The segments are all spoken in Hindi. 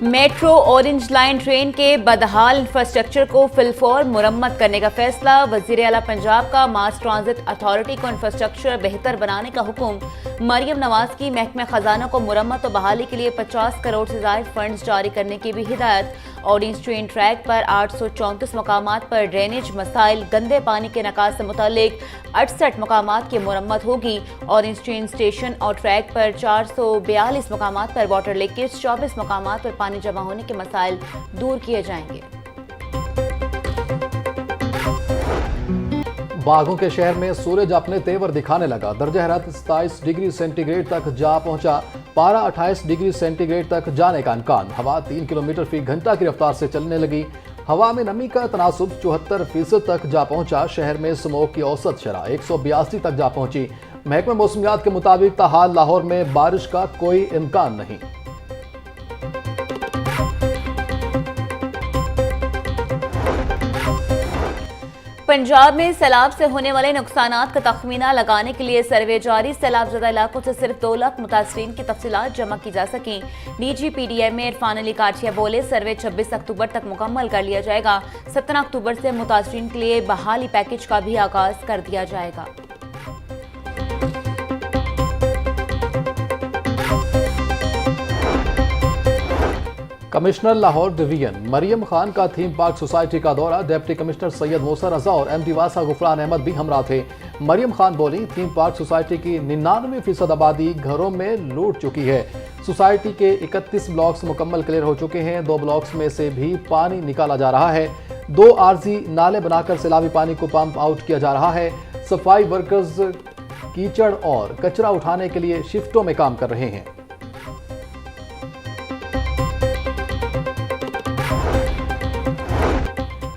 मेट्रो ऑरेंज लाइन ट्रेन के बदहाल इंफ्रास्ट्रक्चर को फिलफौर मुरम्मत करने का फैसला। वजीर आला पंजाब का मास ट्रांजिट अथॉरिटी को इंफ्रास्ट्रक्चर बेहतर बनाने का हुक्म। मरियम नवाज की महकमा खजाना को मुरम्मत और बहाली के लिए 50 करोड़ से ज्यादा फंड्स जारी करने की भी हिदायत। ऑरेंज ट्रेन ट्रैक पर 834 मकामात पर ड्रेनेज मसाइल, गंदे पानी के निकास से मुतालिक 68 मकामात की मुरम्मत होगी। ऑरेंज ट्रेन स्टेशन और ट्रैक पर 442 मकामात पर वाटर लीकेज, 24 मकामात पर पानी जमा होने के मसाइल दूर किए जाएंगे। बागों के शहर में सूरज अपने तेवर दिखाने लगा। दर्जा हरारत 27 डिग्री सेंटीग्रेड तक जा पहुंचा। पारा 28 डिग्री सेंटीग्रेड तक जाने का इम्कान। हवा 3 किलोमीटर फी घंटा की रफ्तार से चलने लगी। हवा में नमी का तनासुब 74% तक जा पहुंचा। शहर में स्मोक की औसत शरह 182 तक जा पहुंची। महकमा मौसमियात के मुताबिक ताहाल लाहौर में बारिश का कोई इम्कान नहीं। पंजाब में सैलाब से होने वाले नुकसानात का तखमीना लगाने के लिए सर्वे जारी। सैलाब ज़दा इलाकों से सिर्फ 2 लाख मुतासरीन की तफसीलात जमा की जा सकें। डीजी पीडीएम में इरफान अली काठिया बोले, सर्वे 26 अक्टूबर तक मुकम्मल कर लिया जाएगा। 17 अक्टूबर से मुतासरीन के लिए बहाली पैकेज का भी आगाज कर दिया जाएगा। कमिश्नर लाहौर डिवीजन मरियम खान का थीम पार्क सोसाइटी का दौरा। डिप्टी कमिश्नर सैयद मूसा रजा और एमडी वासा गुफरान अहमद भी हमरा थे। मरियम खान बोली, थीम पार्क सोसाइटी की 99% आबादी घरों में लूट चुकी है। सोसाइटी के 31 ब्लॉक्स मुकम्मल क्लियर हो चुके हैं। 2 ब्लॉक्स में से भी पानी निकाला जा रहा है। 2 आर्जी नाले बनाकर सैलाबी पानी को पंप आउट किया जा रहा है। सफाई वर्कर्स कीचड़ और कचरा उठाने के लिए शिफ्टों में काम कर रहे हैं।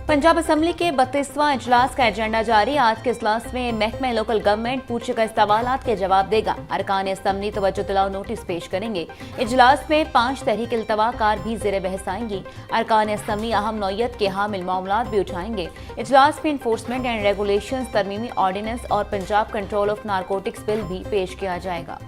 पंजाब असम्बली के 32वां इजलास का एजेंडा जारी। आज के इजलास में महकमा लोकल गवर्नमेंट पूछे गए सवालात के जवाब देगा। अरकान असम्बली तवज्जो दिलाओ नोटिस पेश करेंगे। इजलास में 5 तहरीक इल्तवाकार भी ज़ेर बहस आएंगी। अरकान असम्बली अहम नौयत के हामिल मामलात भी उठाएंगे। इजलास में इन्फोर्समेंट एंड रेगुलेशन तरमीमी ऑर्डिनेंस और Punjab control of narcotics bill भी पेश किया जाएगा।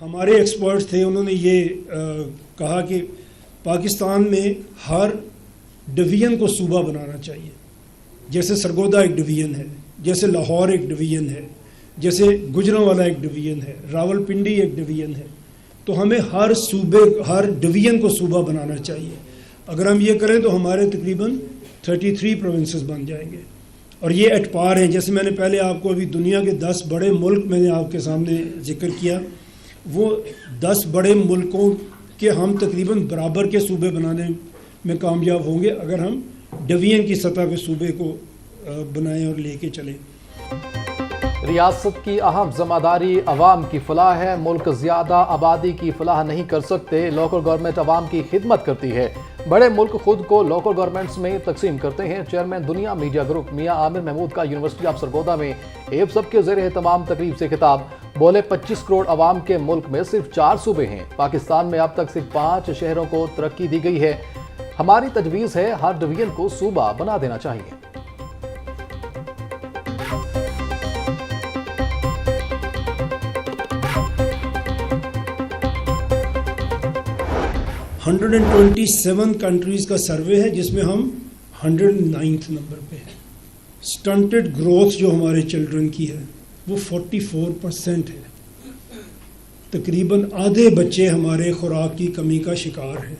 हमारे एक्सपर्ट्स थे, उन्होंने ये कहा कि पाकिस्तान में हर डिवीज़न को सूबा बनाना चाहिए। जैसे सरगोदा एक डिवीज़न है, जैसे लाहौर एक डिवीज़न है, जैसे गुजरांवाला एक डिवीज़न है, रावलपिंडी एक डिवीज़न है। तो हमें हर सूबे, हर डिवीज़न को सूबा बनाना चाहिए। अगर हम ये करें तो हमारे तकरीबन 33 प्रोविंसेस बन जाएंगे। और ये एट पार हैं। जैसे मैंने पहले आपको अभी दुनिया के 10 बड़े मुल्क मैंने आपके सामने जिक्र किया, वो 10 बड़े मुल्कों के हम तकरीबन बराबर के सूबे बनाने में कामयाब होंगे अगर हम डिवीजन की सतह पे सूबे को बनाएं और लेके चलें। रियासत की अहम जिम्मेदारी अवाम की फलाह है। मुल्क ज्यादा आबादी की फलाह नहीं कर सकते। लोकल गवर्नमेंट अवाम की खिदमत करती है। बड़े मुल्क खुद को लोकल गवर्नमेंट्स में तकसीम करते हैं। चेयरमैन दुनिया मीडिया ग्रुप मियां आमिर महमूद का यूनिवर्सिटी ऑफ सरगोदा में एब सबके ज़ेर एहतमाम तकरीब से खिताब। बोले, 25 करोड़ अवाम के मुल्क में सिर्फ 4 सूबे हैं। पाकिस्तान में अब तक सिर्फ 5 शहरों को तरक्की दी गई है। हमारी तजवीज़ है हर डिवीजन को सूबा बना देना चाहिए। हंड्रेड 127 कंट्रीज़ का सर्वे है जिसमें हम 109th नंबर पे हैं। स्टंटेड ग्रोथ जो हमारे चिल्ड्रन की है वो 44% है। तकरीबन आधे बच्चे हमारे खुराक की कमी का शिकार हैं।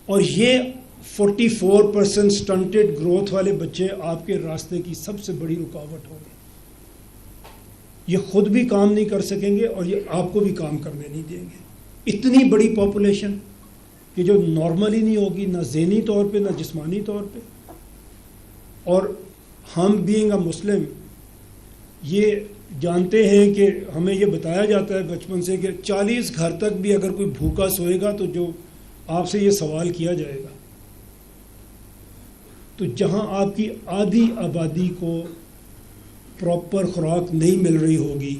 और ये 44% स्टंटेड ग्रोथ वाले बच्चे आपके रास्ते की सबसे बड़ी रुकावट होंगे। ये खुद भी काम नहीं कर सकेंगे और ये आपको भी काम करने नहीं देंगे। इतनी बड़ी पॉपुलेशन कि जो नॉर्मल ही नहीं होगी, ना ज़हनी तौर पे ना जिस्मानी तौर पे। और हम बीइंग अ मुस्लिम ये जानते हैं कि हमें ये बताया जाता है बचपन से कि 40 घर तक भी अगर कोई भूखा सोएगा तो जो आपसे ये सवाल किया जाएगा। तो जहां आपकी आधी आबादी को प्रॉपर खुराक नहीं मिल रही होगी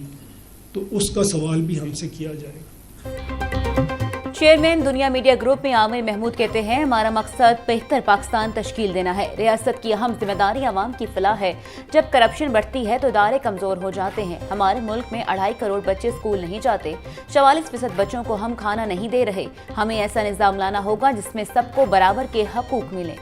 तो उसका सवाल भी हमसे किया जाएगा। चेयरमैन दुनिया मीडिया ग्रुप में आमिर महमूद कहते हैं, हमारा मकसद बेहतर पाकिस्तान तश्कील देना है। रियासत की अहम जिम्मेदारी आवाम की फलाह है। जब करप्शन बढ़ती है तो इदारे कमजोर हो जाते हैं। हमारे मुल्क में 2.5 करोड़ बच्चे स्कूल नहीं जाते, 44% बच्चों को हम खाना नहीं दे रहे। हमें ऐसा निज़ाम लाना होगा जिसमें सबको बराबर के हकूक मिले।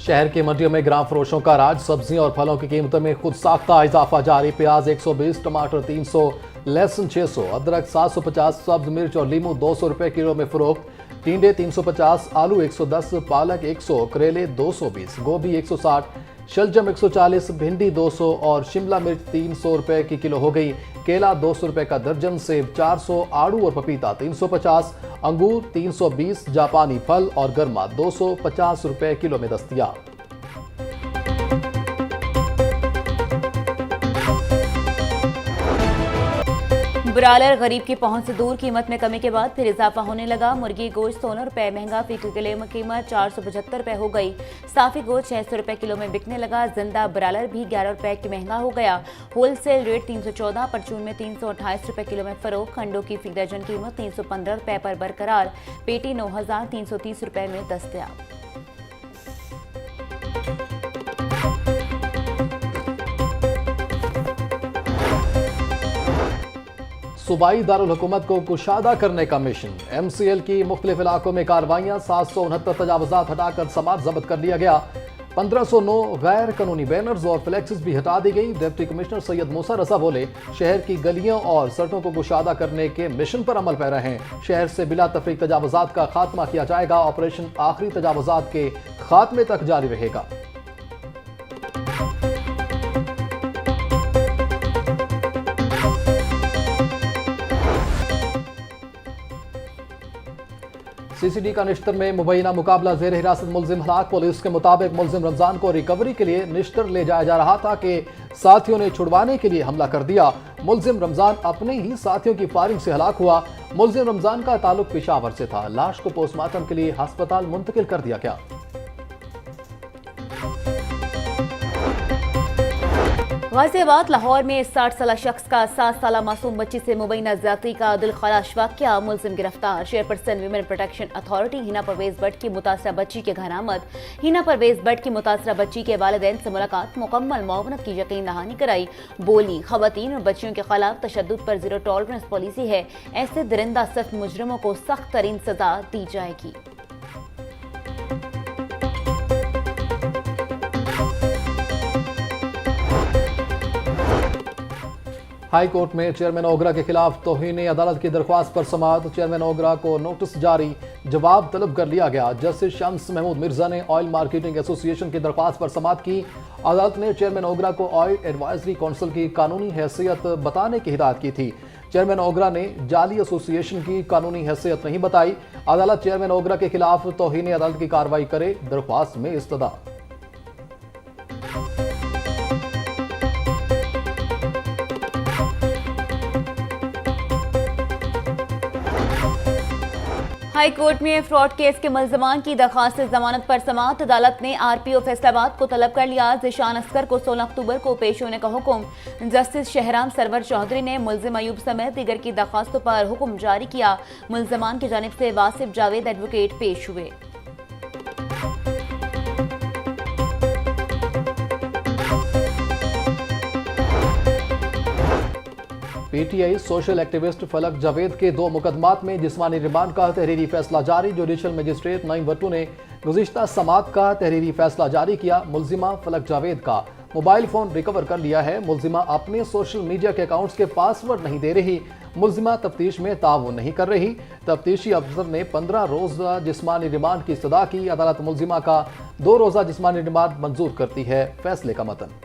शहर के मंडियों में ग्राम फरोशों का राज। सब्जियों और फलों की कीमतों में खुद साख्ता इजाफा जारी। प्याज 120, टमाटर 300, लहसुन 600, अदरक 750, सब्ज मिर्च और लीमू 200 रुपए किलो में फरोख्त। टिंडे 350, आलू 110, पालक 100, करेले 220, गोभी 160, शलजम 140, भिंडी 200 और शिमला मिर्च 300 रुपए की किलो हो गई। केला 200 रुपए का दर्जन, सेब 400, आड़ू और पपीता 350, अंगूर 320, जापानी फल और गरमा 250 रुपए किलो में दस्तयाब। ब्रायलर गरीब की पहुंच से दूर। कीमत में कमी के बाद फिर इजाफा होने लगा। मुर्गी गोश्त 16 रुपए महंगा, फी किलो में कीमत 475 रुपए हो गई। साफी गोश्त 600 रुपए किलो में बिकने लगा। जिंदा ब्रायलर भी 11 रुपए की महंगा हो गया। होलसेल रेट 314, परचून में 328 रुपए किलो में फरोख्त। खंडों की फी दर्जन कीमत 315 रुपए पर बरकरार। पेटी 9330 रुपए में दस्तयाब। सूबाई दारुल हुकूमत को कुशादा करने का मिशन। MCL की मुख्तलिफ इलाकों में कार्रवाइयां। 769 तजावुजात हटाकर समात जब्त कर लिया गया। 1509 गैर कानूनी बैनर्स और फ्लैक्सेस भी हटा दी गई। डिप्टी कमिश्नर सैयद मूसा रजा बोले, शहर की गलियों और सड़कों को कुशादा करने के मिशन पर अमल पैरा हैं। शहर से बिला तफरीक तजावुजात का खात्मा किया जाएगा। ऑपरेशन आखिरी तजावुजात के खात्मे तक जारी रहेगा। CCD का निश्तर में मुबैना मुकाबला। जेर हिरासत मुलजिम हलाक। पुलिस के मुताबिक मुलजिम रमजान को रिकवरी के लिए निश्तर ले जाया जा रहा था कि साथियों ने छुड़वाने के लिए हमला कर दिया। मुलजिम रमजान अपने ही साथियों की फायरिंग से हलाक हुआ। मुलजिम रमजान का ताल्लुक पेशावर से था। लाश को पोस्टमार्टम के लिए अस्पताल मुंतकिल कर दिया गया। गाजियाबाद लाहौर में 60 साल शख्स का 7 साल मासूम बच्ची से मुबैना ज्यादती का दिलखराश वाकया। मुलजिम गिरफ्तार। Chairperson women protection authority Hina Parvez Bhatt की मुतासरा बच्ची के घर आमद। हिना परवेज भट्ट की मुतासरा बच्ची के वालिदैन से मुलाकात। मुकम्मल मुआवनत की यकीन दहानी कराई। बोली, खवातीन और बच्चियों के खिलाफ तशद्दुद पर जीरो टॉलरेंस पॉलिसी है। ऐसे दरिंदा सख्त मुजरिमों को सख्त तरीन सजा दी जाएगी। हाई कोर्ट में चेयरमैन ओगरा के खिलाफ तौहीन अदालत की दरख्वास्त पर समाअत। चेयरमैन ओगरा को नोटिस जारी, जवाब तलब कर लिया गया। जस्टिस शम्स महमूद मिर्जा ने ऑयल मार्केटिंग एसोसिएशन की दरख्वास्त पर समाअत की। अदालत ने चेयरमैन ओगरा को ऑयल एडवाइजरी काउंसिल की कानूनी हैसियत बताने की हिदायत की थी। चेयरमैन ओगरा ने जाली एसोसिएशन की कानूनी हैसियत नहीं बताई। अदालत चेयरमैन ओगरा के खिलाफ तौहीन अदालत की कार्रवाई करे, दरख्वास्त में इस्तदा। हाई कोर्ट में फ्रॉड केस के मुल्ज़िमान की दरखास्त जमानत पर समाअत। अदालत ने RPO फैसलाबाद को तलब कर लिया। ज़िशान अस्कर को 16 अक्टूबर को पेश होने का हुक्म। जस्टिस शहराम सरवर चौधरी ने मुल्जिम अयूब समेत दीगर की दरखास्तों पर हुक्म जारी किया। मुल्ज़िमान की जानिब से वासिफ जावेद एडवोकेट पेश हुए। PTI सोशल एक्टिविस्ट फलक जावेद के 2 मुकदमात में जिस्मानी रिमांड का तहरीरी फैसला जारी। जुडिशल मजिस्ट्रेट नईम भट्टू ने गुज़िश्ता समाअत का तहरीरी फैसला जारी किया। मुल्जिमा फलक जावेद का मोबाइल फोन रिकवर कर लिया है। मुल्जिमा अपने सोशल मीडिया के अकाउंट्स के पासवर्ड नहीं दे रही। मुल्जिमा तफ्तीश में ताउन नहीं कर रही। तफ्तीशी अफसर ने 15 रोज़ा जिस्मानी रिमांड की इस्तदा की। अदालत मुल्जिमा का 2 रोज़ा जिस्मानी रिमांड मंजूर करती है। फैसले का मतन।